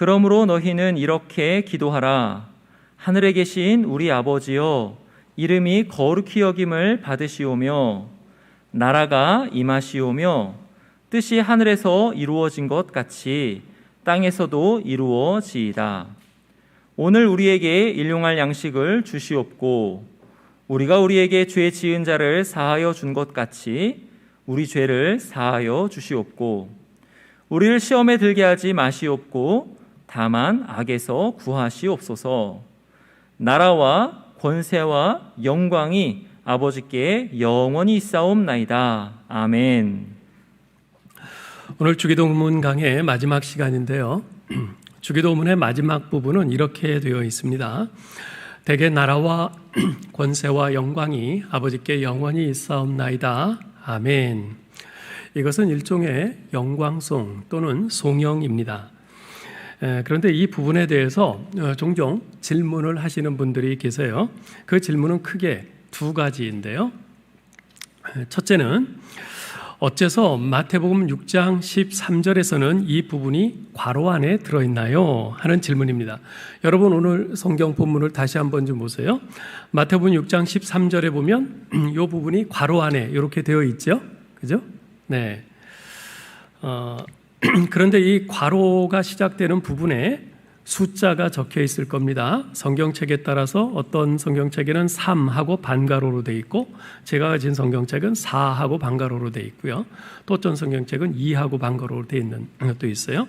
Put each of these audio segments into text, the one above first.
그러므로 너희는 이렇게 기도하라. 하늘에 계신 우리 아버지여, 이름이 거룩히 여김을 받으시오며 나라가 임하시오며 뜻이 하늘에서 이루어진 것 같이 땅에서도 이루어지이다. 오늘 우리에게 일용할 양식을 주시옵고 우리가 우리에게 죄 지은 자를 사하여 준 것 같이 우리 죄를 사하여 주시옵고 우리를 시험에 들게 하지 마시옵고 다만 악에서 구하시옵소서. 나라와 권세와 영광이 아버지께 영원히 있사옵나이다. 아멘. 오늘 주기도문 강의 마지막 시간인데요. 주기도문의 마지막 부분은 이렇게 되어 있습니다. 대개 나라와 권세와 영광이 아버지께 영원히 있사옵나이다. 아멘. 이것은 일종의 영광송 또는 송영입니다. 그런데 이 부분에 대해서 종종 질문을 하시는 분들이 계세요. 그 질문은 크게 두 가지인데요. 첫째는 어째서 마태복음 6장 13절에서는 이 부분이 괄호 안에 들어있나요? 하는 질문입니다. 여러분 오늘 성경 본문을 다시 한번 좀 보세요. 마태복음 6장 13절에 보면 이 부분이 괄호 안에 이렇게 되어 있죠. 그죠? 네. 그런데 이 괄호가 시작되는 부분에 숫자가 적혀 있을 겁니다. 성경책에 따라서 어떤 성경책에는 3하고 반가로로 되어 있고 제가 가진 성경책은 4하고 반가로로 되어 있고요. 또 어떤 성경책은 2하고 반가로로 되어 있는 것도 있어요.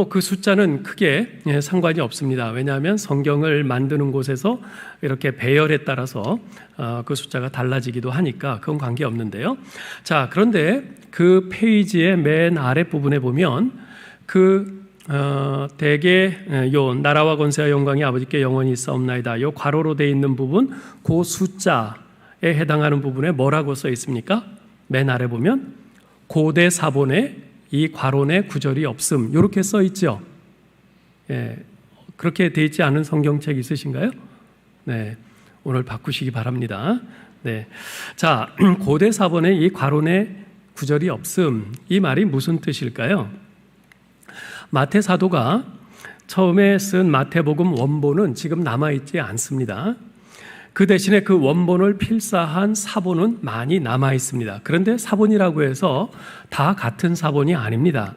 그 숫자는 크게 상관이 없습니다. 왜냐하면 성경을 만드는 곳에서 이렇게 배열에 따라서 그 숫자가 달라지기도 하니까 그건 관계없는데요. 자, 그런데 그 페이지의 맨 아랫부분에 보면 대개 요 나라와 권세와 영광이 아버지께 영원히 있사옵나이다. 요 괄호로 되어 있는 부분, 그 숫자에 해당하는 부분에 뭐라고 써 있습니까? 맨 아래 보면 고대 사본에 이 괄호 내 구절이 없음 이렇게 써 있죠. 예, 그렇게 되어 있지 않은 성경책 있으신가요? 네, 오늘 바꾸시기 바랍니다. 네, 자, 고대 사본에 이 괄호 내 구절이 없음, 이 말이 무슨 뜻일까요? 마태 사도가 처음에 쓴 마태복음 원본은 지금 남아있지 않습니다. 그 대신에 그 원본을 필사한 사본은 많이 남아있습니다. 그런데 사본이라고 해서 다 같은 사본이 아닙니다.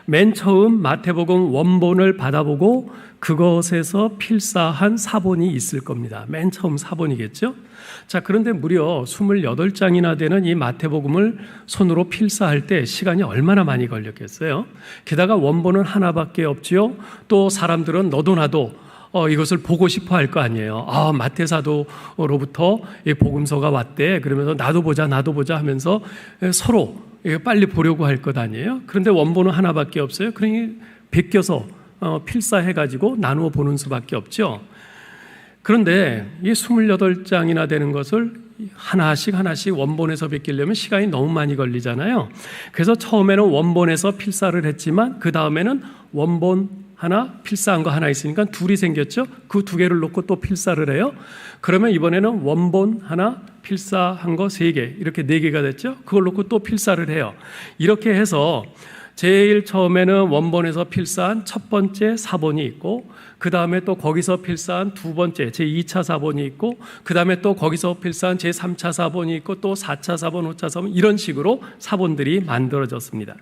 맨 처음 마태복음 원본을 받아보고 그것에서 필사한 사본이 있을 겁니다. 맨 처음 사본이겠죠? 자, 그런데 무려 28장이나 되는 이 마태복음을 손으로 필사할 때 시간이 얼마나 많이 걸렸겠어요? 게다가 원본은 하나밖에 없지요. 또 사람들은 너도 나도 이것을 보고 싶어 할 거 아니에요. 마태사도로부터 이 복음서가 왔대. 그러면서 나도 보자 하면서 서로 빨리 보려고 할 것 아니에요. 그런데 원본은 하나밖에 없어요. 그러니 베껴서 필사해가지고 나누어 보는 수밖에 없죠. 그런데 이 28장이나 되는 것을 하나씩 원본에서 베끼려면 시간이 너무 많이 걸리잖아요. 그래서 처음에는 원본에서 필사를 했지만 그 다음에는 원본 하나, 필사한 거 하나 있으니까 둘이 생겼죠. 그 두 개를 놓고 또 필사를 해요. 그러면 이번에는 원본 하나, 필사한 거 3개, 이렇게 4개가 됐죠. 그걸 놓고 또 필사를 해요. 이렇게 해서 제일 처음에는 원본에서 필사한 첫 번째 사본이 있고 그 다음에 또 거기서 필사한 두 번째 제2차 사본이 있고 그 다음에 또 거기서 필사한 제3차 사본이 있고 또 4차 사본, 5차 사본 이런 식으로 사본들이 만들어졌습니다.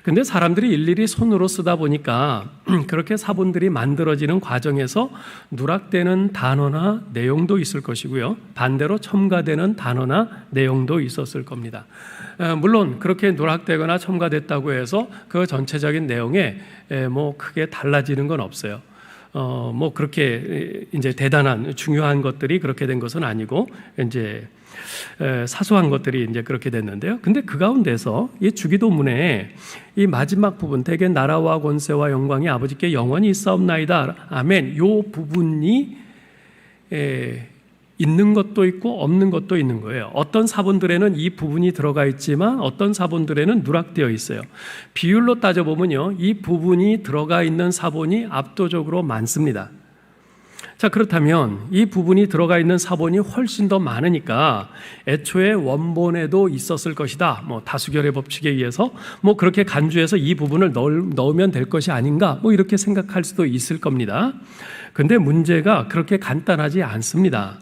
근데 사람들이 일일이 손으로 쓰다 보니까 그렇게 사본들이 만들어지는 과정에서 누락되는 단어나 내용도 있을 것이고요. 반대로 첨가되는 단어나 내용도 있었을 겁니다. 물론 그렇게 누락되거나 첨가됐다고 해서 그 전체적인 내용에 크게 달라지는 건 없어요. 그렇게 이제 대단한 중요한 것들이 그렇게 된 것은 아니고 이제 사소한 것들이 이제 그렇게 됐는데요. 근데 그 가운데서 이 주기도문에 이 마지막 부분 대개 나라와 권세와 영광이 아버지께 영원히 있사옵나이다. 아멘. 요 부분이 있는 것도 있고 없는 것도 있는 거예요. 어떤 사본들에는 이 부분이 들어가 있지만 어떤 사본들에는 누락되어 있어요. 비율로 따져보면요, 이 부분이 들어가 있는 사본이 압도적으로 많습니다. 자, 그렇다면 이 부분이 들어가 있는 사본이 훨씬 더 많으니까 애초에 원본에도 있었을 것이다. 다수결의 법칙에 의해서 그렇게 간주해서 이 부분을 넣으면 될 것이 아닌가. 이렇게 생각할 수도 있을 겁니다. 근데 문제가 그렇게 간단하지 않습니다.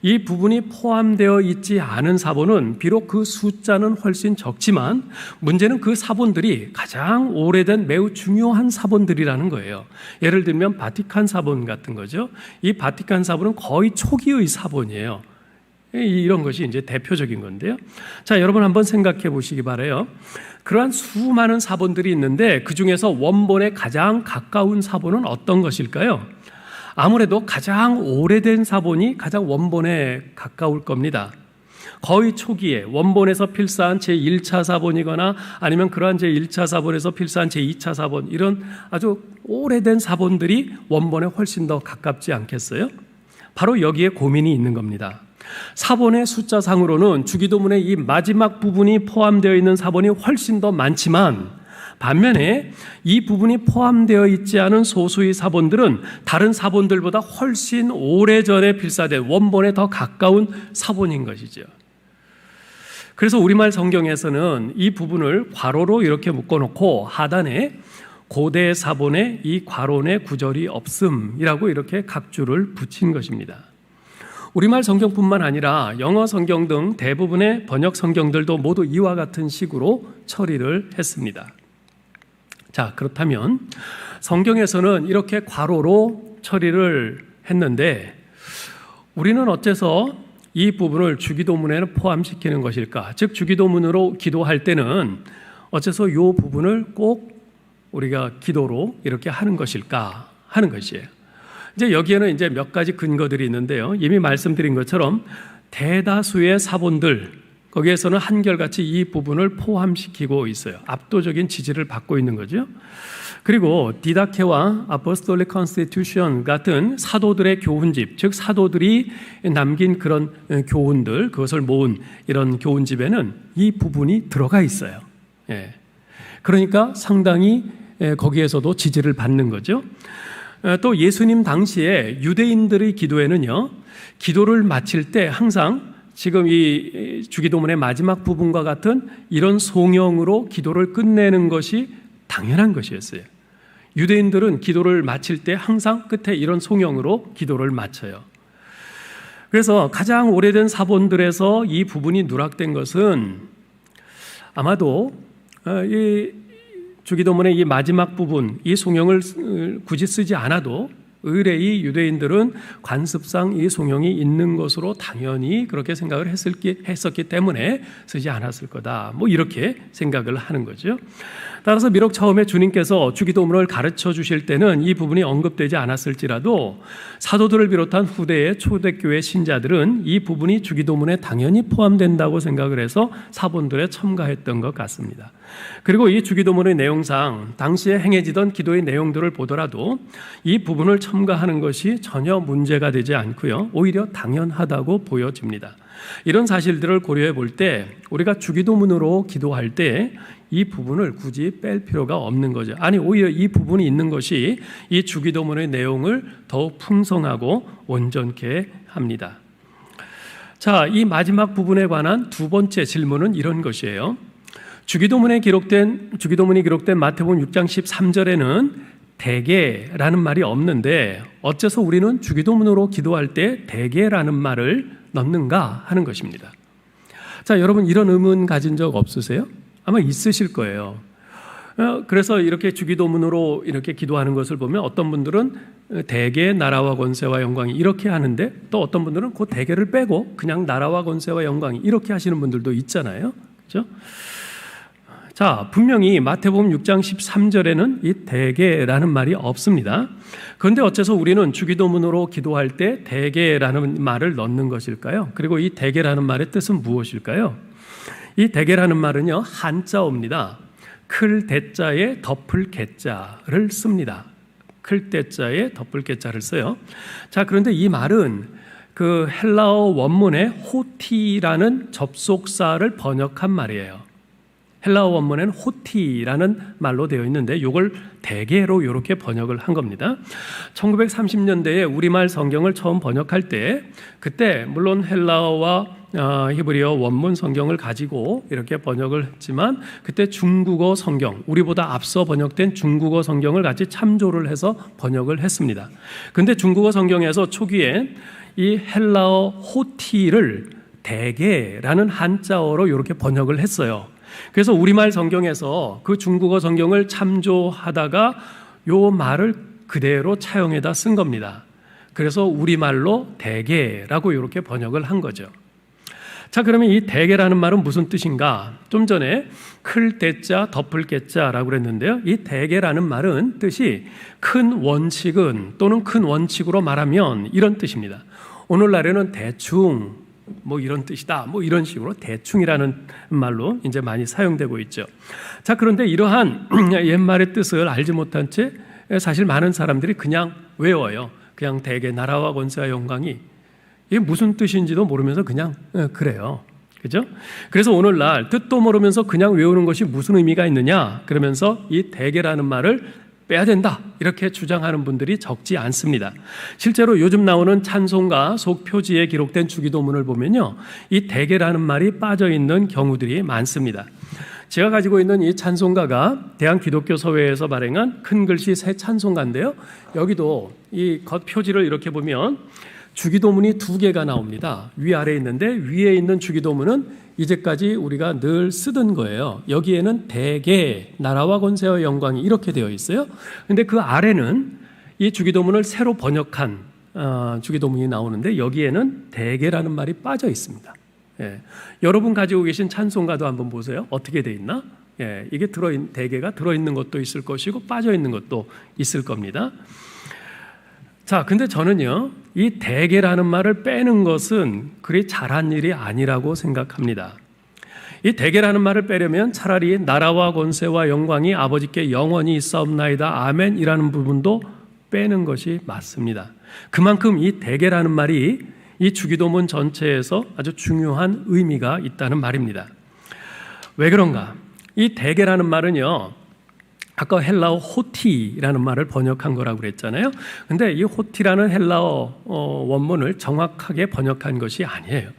이 부분이 포함되어 있지 않은 사본은 비록 그 숫자는 훨씬 적지만 문제는 그 사본들이 가장 오래된 매우 중요한 사본들이라는 거예요. 예를 들면 바티칸 사본 같은 거죠. 이 바티칸 사본은 거의 초기의 사본이에요. 이런 것이 이제 대표적인 건데요. 자, 여러분 한번 생각해 보시기 바라요. 그러한 수많은 사본들이 있는데 그 중에서 원본에 가장 가까운 사본은 어떤 것일까요? 아무래도 가장 오래된 사본이 가장 원본에 가까울 겁니다. 거의 초기에 원본에서 필사한 제1차 사본이거나 아니면 그러한 제1차 사본에서 필사한 제2차 사본, 이런 아주 오래된 사본들이 원본에 훨씬 더 가깝지 않겠어요? 바로 여기에 고민이 있는 겁니다. 사본의 숫자상으로는 주기도문의 이 마지막 부분이 포함되어 있는 사본이 훨씬 더 많지만 반면에 이 부분이 포함되어 있지 않은 소수의 사본들은 다른 사본들보다 훨씬 오래전에 필사된 원본에 더 가까운 사본인 것이죠. 그래서 우리말 성경에서는 이 부분을 괄호로 이렇게 묶어놓고 하단에 고대 사본에 이 괄호의 구절이 없음이라고 이렇게 각주를 붙인 것입니다. 우리말 성경뿐만 아니라 영어 성경 등 대부분의 번역 성경들도 모두 이와 같은 식으로 처리를 했습니다. 자, 그렇다면 성경에서는 이렇게 괄호로 처리를 했는데 우리는 어째서 이 부분을 주기도문에는 포함시키는 것일까? 즉 주기도문으로 기도할 때는 어째서 이 부분을 꼭 우리가 기도로 이렇게 하는 것일까 하는 것이에요. 이제 여기에는 이제 몇 가지 근거들이 있는데요. 이미 말씀드린 것처럼 대다수의 사본들 거기에서는 한결같이 이 부분을 포함시키고 있어요. 압도적인 지지를 받고 있는 거죠. 그리고 디다케와 아포스톨릭 컨스티튜션 같은 사도들의 교훈집, 즉 사도들이 남긴 그런 교훈들, 그것을 모은 이런 교훈집에는 이 부분이 들어가 있어요. 그러니까 상당히 거기에서도 지지를 받는 거죠. 또 예수님 당시에 유대인들의 기도에는요, 기도를 마칠 때 항상 지금 이 주기도문의 마지막 부분과 같은 이런 송영으로 기도를 끝내는 것이 당연한 것이었어요. 유대인들은 기도를 마칠 때 항상 끝에 이런 송영으로 기도를 마쳐요. 그래서 가장 오래된 사본들에서 이 부분이 누락된 것은 아마도 이 주기도문의 이 마지막 부분, 이 송영을 굳이 쓰지 않아도 의뢰의 유대인들은 관습상 이 송영이 있는 것으로 당연히 그렇게 생각을 했었기 때문에 쓰지 않았을 거다. 이렇게 생각을 하는 거죠. 따라서 비록 처음에 주님께서 주기도문을 가르쳐 주실 때는 이 부분이 언급되지 않았을지라도 사도들을 비롯한 후대의 초대교회 신자들은 이 부분이 주기도문에 당연히 포함된다고 생각을 해서 사본들에 첨가했던 것 같습니다. 그리고 이 주기도문의 내용상 당시에 행해지던 기도의 내용들을 보더라도 이 부분을 첨가하는 것이 전혀 문제가 되지 않고요. 오히려 당연하다고 보여집니다. 이런 사실들을 고려해 볼 때 우리가 주기도문으로 기도할 때 이 부분을 굳이 뺄 필요가 없는 거죠. 아니, 오히려 이 부분이 있는 것이 이 주기도문의 내용을 더욱 풍성하고 온전케 합니다. 자, 이 마지막 부분에 관한 두 번째 질문은 이런 것이에요. 주기도문이 기록된 마태복음 6장 13절에는 대개라는 말이 없는데 어째서 우리는 주기도문으로 기도할 때 대개라는 말을 넣는가 하는 것입니다. 자, 여러분 이런 의문 가진 적 없으세요? 아마 있으실 거예요. 그래서 이렇게 주기도문으로 이렇게 기도하는 것을 보면 어떤 분들은 대개 나라와 권세와 영광이 이렇게 하는데 또 어떤 분들은 그 대개를 빼고 그냥 나라와 권세와 영광이 이렇게 하시는 분들도 있잖아요. 그렇죠? 자, 분명히 마태복음 6장 13절에는 이 대개라는 말이 없습니다. 그런데 어째서 우리는 주기도문으로 기도할 때 대개라는 말을 넣는 것일까요? 그리고 이 대개라는 말의 뜻은 무엇일까요? 이 대개라는 말은요, 한자어입니다. 클 대자에 덮을 개자를 씁니다. 클 대자에 덮을 개자를 써요. 자, 그런데 이 말은 그 헬라어 원문의 호티라는 접속사를 번역한 말이에요. 헬라어 원문에는 호티라는 말로 되어 있는데 이걸 대개로 이렇게 번역을 한 겁니다. 1930년대에 우리말 성경을 처음 번역할 때 그때 물론 헬라어와 히브리어 원문 성경을 가지고 이렇게 번역을 했지만 그때 중국어 성경, 우리보다 앞서 번역된 중국어 성경을 같이 참조를 해서 번역을 했습니다. 근데 중국어 성경에서 초기에 이 헬라어 호티를 대개라는 한자어로 이렇게 번역을 했어요. 그래서 우리말 성경에서 그 중국어 성경을 참조하다가 요 말을 그대로 차용해다 쓴 겁니다. 그래서 우리말로 대개라고 이렇게 번역을 한 거죠. 자, 그러면 이 대개라는 말은 무슨 뜻인가? 좀 전에 클 대자 덮을 개자라고 그랬는데요. 이 대개라는 말은 뜻이 큰 원칙은 또는 큰 원칙으로 말하면 이런 뜻입니다. 오늘날에는 대충 뭐 이런 뜻이다. 뭐 이런 식으로 대충이라는 말로 이제 많이 사용되고 있죠. 자, 그런데 이러한 옛말의 뜻을 알지 못한 채 사실 많은 사람들이 그냥 외워요. 그냥 대개 나라와 권세와 영광이 이게 무슨 뜻인지도 모르면서 그냥 그래요. 그죠? 그래서 오늘날 뜻도 모르면서 그냥 외우는 것이 무슨 의미가 있느냐? 그러면서 이 대개라는 말을 빼야 된다. 이렇게 주장하는 분들이 적지 않습니다. 실제로 요즘 나오는 찬송가 속 표지에 기록된 주기도문을 보면요. 이 대개라는 말이 빠져 있는 경우들이 많습니다. 제가 가지고 있는 이 찬송가가 대한기독교서회에서 발행한 큰 글씨 새 찬송가인데요. 여기도 이 겉 표지를 이렇게 보면 주기도문이 2개가 나옵니다. 위아래에 있는데 위에 있는 주기도문은 이제까지 우리가 늘 쓰던 거예요. 여기에는 대개 나라와 권세와 영광이 이렇게 되어 있어요. 근데 그 아래는 이 주기도문을 새로 번역한 주기도문이 나오는데 여기에는 대개라는 말이 빠져 있습니다. 예. 여러분 가지고 계신 찬송가도 한번 보세요. 어떻게 돼 있나? 예. 이게 대개가 들어있는 것도 있을 것이고 빠져 있는 것도 있을 겁니다. 자, 근데 저는요, 이 대개라는 말을 빼는 것은 그리 잘한 일이 아니라고 생각합니다. 이 대개라는 말을 빼려면 차라리 나라와 권세와 영광이 아버지께 영원히 있사옵나이다 아멘이라는 부분도 빼는 것이 맞습니다. 그만큼 이 대개라는 말이 이 주기도문 전체에서 아주 중요한 의미가 있다는 말입니다. 왜 그런가? 이 대개라는 말은요, 아까 헬라어 호티라는 말을 번역한 거라고 그랬잖아요. 근데 이 호티라는 헬라어 원문을 정확하게 번역한 것이 아니에요.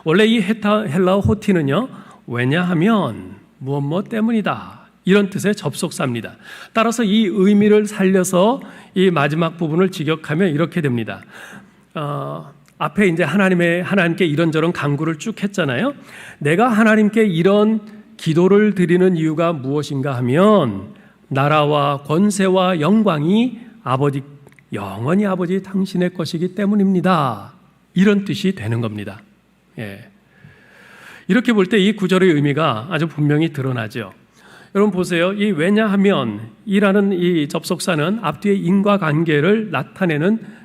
원래 이 헬라어 호티는요, 왜냐하면 무엇 때문이다 이런 뜻의 접속사입니다. 따라서 이 의미를 살려서 이 마지막 부분을 직역하면 이렇게 됩니다. 앞에 이제 하나님께 이런저런 간구를 쭉 했잖아요. 내가 하나님께 이런 기도를 드리는 이유가 무엇인가 하면 나라와 권세와 영광이 영원히 아버지 당신의 것이기 때문입니다. 이런 뜻이 되는 겁니다. 예. 이렇게 볼 때 이 구절의 의미가 아주 분명히 드러나죠. 여러분 보세요. 이 왜냐하면 이라는 이 접속사는 앞뒤의 인과관계를 나타내는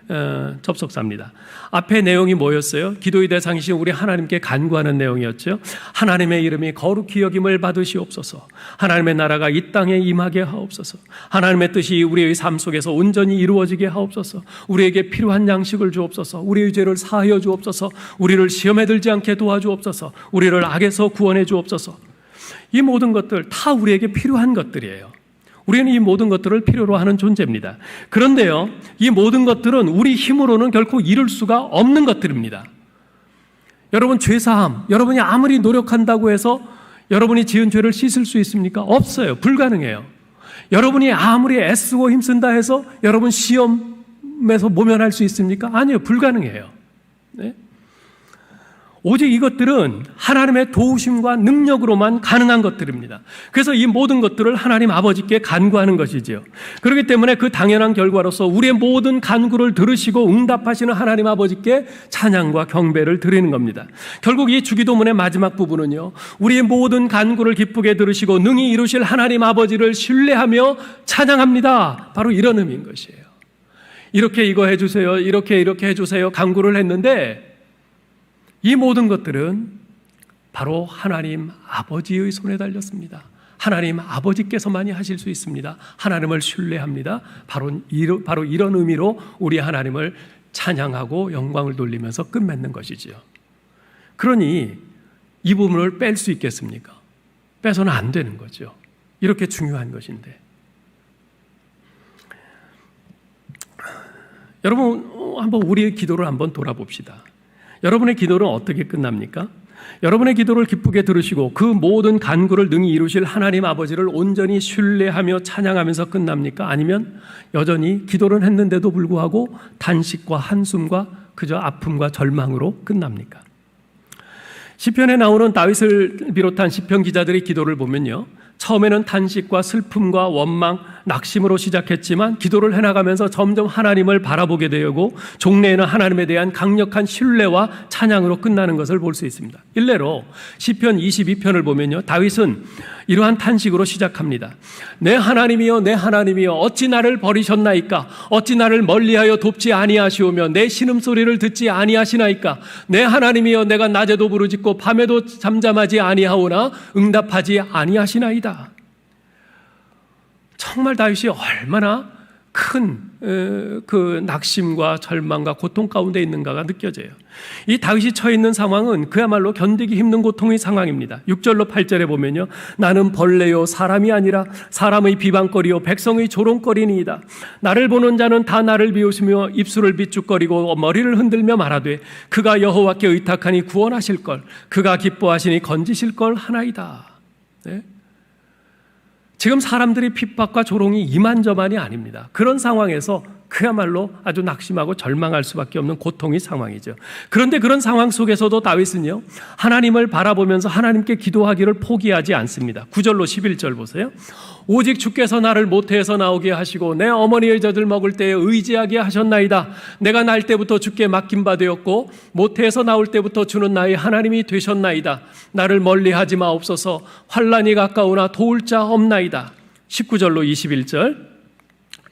접속사입니다. 앞에 내용이 뭐였어요? 기도의 대상이신 우리 하나님께 간구하는 내용이었죠. 하나님의 이름이 거룩히 여김을 받으시옵소서. 하나님의 나라가 이 땅에 임하게 하옵소서. 하나님의 뜻이 우리의 삶 속에서 온전히 이루어지게 하옵소서. 우리에게 필요한 양식을 주옵소서. 우리의 죄를 사하여 주옵소서. 우리를 시험에 들지 않게 도와주옵소서. 우리를 악에서 구원해 주옵소서. 이 모든 것들 다 우리에게 필요한 것들이에요. 우리는 이 모든 것들을 필요로 하는 존재입니다. 그런데요, 이 모든 것들은 우리 힘으로는 결코 이룰 수가 없는 것들입니다. 여러분 죄사함, 여러분이 아무리 노력한다고 해서 여러분이 지은 죄를 씻을 수 있습니까? 없어요. 불가능해요. 여러분이 아무리 애쓰고 힘쓴다 해서 여러분 시험에서 모면할 수 있습니까? 아니요. 불가능해요. 네? 오직 이것들은 하나님의 도우심과 능력으로만 가능한 것들입니다. 그래서 이 모든 것들을 하나님 아버지께 간구하는 것이지요. 그렇기 때문에 그 당연한 결과로서 우리의 모든 간구를 들으시고 응답하시는 하나님 아버지께 찬양과 경배를 드리는 겁니다. 결국 이 주기도문의 마지막 부분은요, 우리의 모든 간구를 기쁘게 들으시고 능히 이루실 하나님 아버지를 신뢰하며 찬양합니다. 바로 이런 의미인 것이에요. 이렇게 이거 해주세요, 이렇게 해주세요 간구를 했는데 이 모든 것들은 바로 하나님 아버지의 손에 달렸습니다. 하나님 아버지께서만이 하실 수 있습니다. 하나님을 신뢰합니다. 바로 이런 의미로 우리 하나님을 찬양하고 영광을 돌리면서 끝맺는 것이지요. 그러니 이 부분을 뺄 수 있겠습니까? 빼서는 안 되는 거죠. 이렇게 중요한 것인데. 여러분, 한번 우리의 기도를 한번 돌아봅시다. 여러분의 기도는 어떻게 끝납니까? 여러분의 기도를 기쁘게 들으시고 그 모든 간구를 능히 이루실 하나님 아버지를 온전히 신뢰하며 찬양하면서 끝납니까? 아니면 여전히 기도를 했는데도 불구하고 단식과 한숨과 그저 아픔과 절망으로 끝납니까? 시편에 나오는 다윗을 비롯한 시편 기자들의 기도를 보면요, 처음에는 단식과 슬픔과 원망, 낙심으로 시작했지만 기도를 해나가면서 점점 하나님을 바라보게 되고 종래에는 하나님에 대한 강력한 신뢰와 찬양으로 끝나는 것을 볼 수 있습니다. 일례로 시편 22편을 보면요, 다윗은 이러한 탄식으로 시작합니다. 내 하나님이여, 내 하나님이여, 어찌 나를 버리셨나이까? 어찌 나를 멀리하여 돕지 아니하시오며 내 신음소리를 듣지 아니하시나이까? 내 하나님이여, 내가 낮에도 부르짖고 밤에도 잠잠하지 아니하오나 응답하지 아니하시나이다. 정말 다윗이 얼마나 큰 그 낙심과 절망과 고통 가운데 있는가가 느껴져요. 이 다윗이 처해 있는 상황은 그야말로 견디기 힘든 고통의 상황입니다. 6절로 8절에 보면요, 나는 벌레요 사람이 아니라 사람의 비방거리요 백성의 조롱거리니이다. 나를 보는 자는 다 나를 비웃으며 입술을 비축거리고 머리를 흔들며 말하되 그가 여호와께 의탁하니 구원하실 걸, 그가 기뻐하시니 건지실 걸 하나이다. 네? 지금 사람들이 핍박과 조롱이 이만저만이 아닙니다. 그런 상황에서 그야말로 아주 낙심하고 절망할 수밖에 없는 고통의 상황이죠. 그런데 그런 상황 속에서도 다윗은요, 하나님을 바라보면서 하나님께 기도하기를 포기하지 않습니다. 9절로 11절 보세요. 오직 주께서 나를 모태에서 나오게 하시고 내 어머니의 젖을 먹을 때에 의지하게 하셨나이다. 내가 날 때부터 주께 맡긴 바 되었고 모태에서 나올 때부터 주는 나의 하나님이 되셨나이다. 나를 멀리하지 마옵소서. 환난이 가까우나 도울 자 없나이다. 19절로 21절.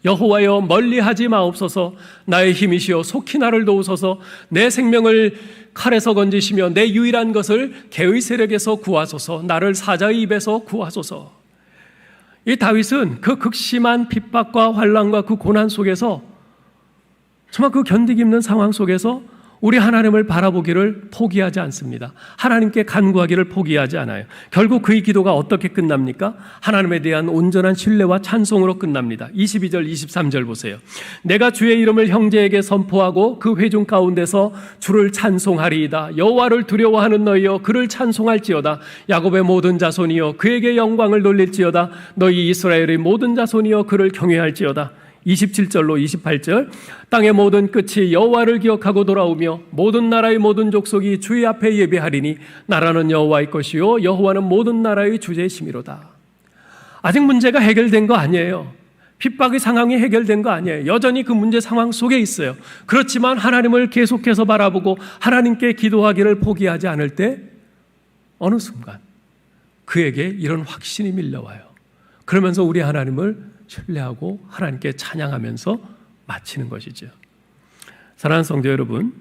여호와여, 멀리하지 마옵소서. 나의 힘이시여 속히 나를 도우소서. 내 생명을 칼에서 건지시며 내 유일한 것을 개의 세력에서 구하소서. 나를 사자의 입에서 구하소서. 이 다윗은 그 극심한 핍박과 환난과 그 고난 속에서, 정말 그 견디기 힘든 상황 속에서 우리 하나님을 바라보기를 포기하지 않습니다. 하나님께 간구하기를 포기하지 않아요. 결국 그의 기도가 어떻게 끝납니까? 하나님에 대한 온전한 신뢰와 찬송으로 끝납니다. 22절 23절 보세요. 내가 주의 이름을 형제에게 선포하고 그 회중 가운데서 주를 찬송하리이다. 여호와를 두려워하는 너희여, 그를 찬송할지어다. 야곱의 모든 자손이여, 그에게 영광을 돌릴지어다. 너희 이스라엘의 모든 자손이여, 그를 경외할지어다. 27절로 28절. 땅의 모든 끝이 여호와를 기억하고 돌아오며 모든 나라의 모든 족속이 주의 앞에 예배하리니 나라는 여호와의 것이요 여호와는 모든 나라의 주제심이로다. 아직 문제가 해결된 거 아니에요. 핍박의 상황이 해결된 거 아니에요. 여전히 그 문제 상황 속에 있어요. 그렇지만 하나님을 계속해서 바라보고 하나님께 기도하기를 포기하지 않을 때 어느 순간 그에게 이런 확신이 밀려와요. 그러면서 우리 하나님을 신뢰하고 하나님께 찬양하면서 마치는 것이죠. 사랑하는 성도 여러분,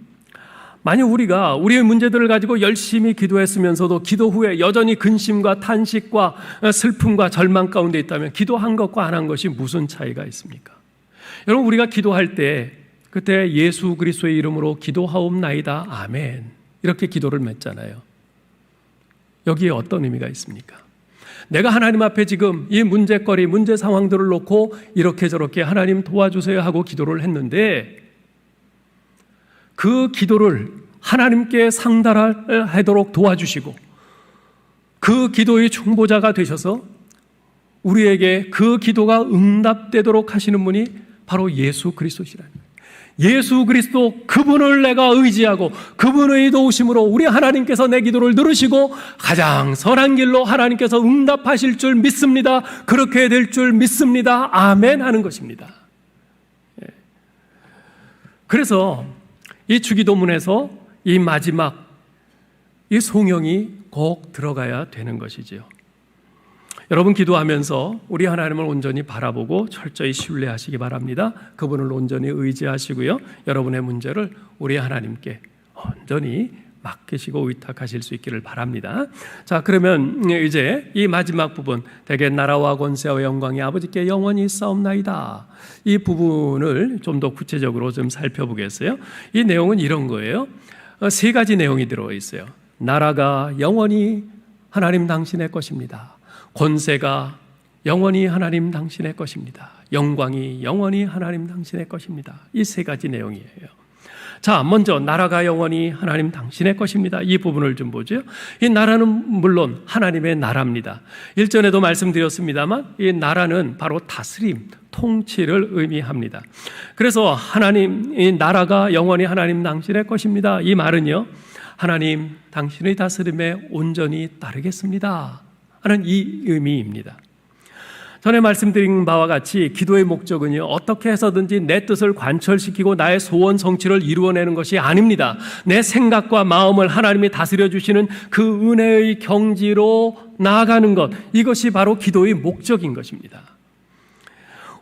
만약 우리가 우리의 문제들을 가지고 열심히 기도했으면서도 기도 후에 여전히 근심과 탄식과 슬픔과 절망 가운데 있다면 기도한 것과 안 한 것이 무슨 차이가 있습니까? 여러분, 우리가 기도할 때 그때 예수 그리스도의 이름으로 기도하옵나이다. 아멘. 이렇게 기도를 맺잖아요. 여기에 어떤 의미가 있습니까? 내가 하나님 앞에 지금 이 문제거리, 문제 상황들을 놓고 이렇게 저렇게 하나님 도와주세요 하고 기도를 했는데 그 기도를 하나님께 상달하도록 도와주시고 그 기도의 중보자가 되셔서 우리에게 그 기도가 응답되도록 하시는 분이 바로 예수 그리스도시라는 거예요. 예수 그리스도, 그분을 내가 의지하고 그분의 도우심으로 우리 하나님께서 내 기도를 들으시고 가장 선한 길로 하나님께서 응답하실 줄 믿습니다. 그렇게 될 줄 믿습니다. 아멘 하는 것입니다. 그래서 이 주기도문에서 이 마지막 이 송영이 꼭 들어가야 되는 것이죠. 여러분, 기도하면서 우리 하나님을 온전히 바라보고 철저히 신뢰하시기 바랍니다. 그분을 온전히 의지하시고요, 여러분의 문제를 우리 하나님께 온전히 맡기시고 의탁하실 수 있기를 바랍니다. 자, 그러면 이제 이 마지막 부분, 대개 나라와 권세와 영광이 아버지께 영원히 있사옵나이다, 이 부분을 좀 더 구체적으로 좀 살펴보겠어요. 이 내용은 이런 거예요. 세 가지 내용이 들어있어요. 나라가 영원히 하나님 당신의 것입니다. 권세가 영원히 하나님 당신의 것입니다. 영광이 영원히 하나님 당신의 것입니다. 이 세 가지 내용이에요. 자, 먼저 나라가 영원히 하나님 당신의 것입니다. 이 부분을 좀 보죠. 이 나라는 물론 하나님의 나라입니다. 일전에도 말씀드렸습니다만 이 나라는 바로 다스림, 통치를 의미합니다. 그래서 하나님, 이 나라가 영원히 하나님 당신의 것입니다. 이 말은요, 하나님 당신의 다스림에 온전히 따르겠습니다 하는 이 의미입니다. 전에 말씀드린 바와 같이 기도의 목적은요, 어떻게 해서든지 내 뜻을 관철시키고 나의 소원 성취를 이루어내는 것이 아닙니다. 내 생각과 마음을 하나님이 다스려 주시는 그 은혜의 경지로 나아가는 것, 이것이 바로 기도의 목적인 것입니다.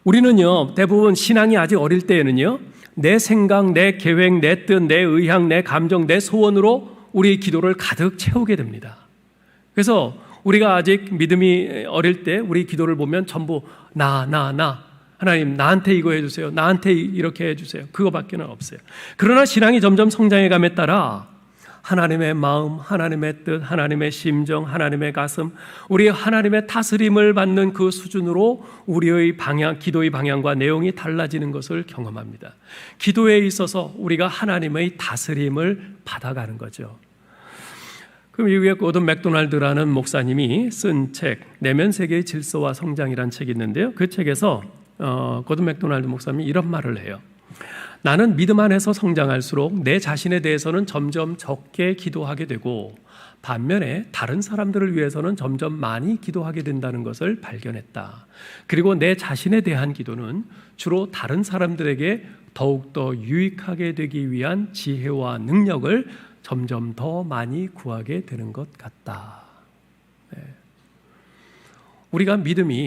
우리는요, 대부분 신앙이 아직 어릴 때에는요, 내 생각, 내 계획, 내 뜻, 내 의향, 내 감정, 내 소원으로 우리의 기도를 가득 채우게 됩니다. 그래서 우리가 아직 믿음이 어릴 때 우리 기도를 보면 전부 나 하나님 나한테 이거 해주세요, 나한테 이렇게 해주세요, 그거밖에는 없어요. 그러나 신앙이 점점 성장해감에 따라 하나님의 마음, 하나님의 뜻, 하나님의 심정, 하나님의 가슴, 우리 하나님의 다스림을 받는 그 수준으로 우리의 방향, 기도의 방향과 내용이 달라지는 것을 경험합니다. 기도에 있어서 우리가 하나님의 다스림을 받아가는 거죠. 그 미국의 고든 맥도날드라는 목사님이 쓴 책, 내면 세계의 질서와 성장이라는 책이 있는데요. 그 책에서 고든 맥도날드 목사님이 이런 말을 해요. 나는 믿음 안에서 성장할수록 내 자신에 대해서는 점점 적게 기도하게 되고 반면에 다른 사람들을 위해서는 점점 많이 기도하게 된다는 것을 발견했다. 그리고 내 자신에 대한 기도는 주로 다른 사람들에게 더욱더 유익하게 되기 위한 지혜와 능력을 점점 더 많이 구하게 되는 것 같다. 네. 우리가 믿음이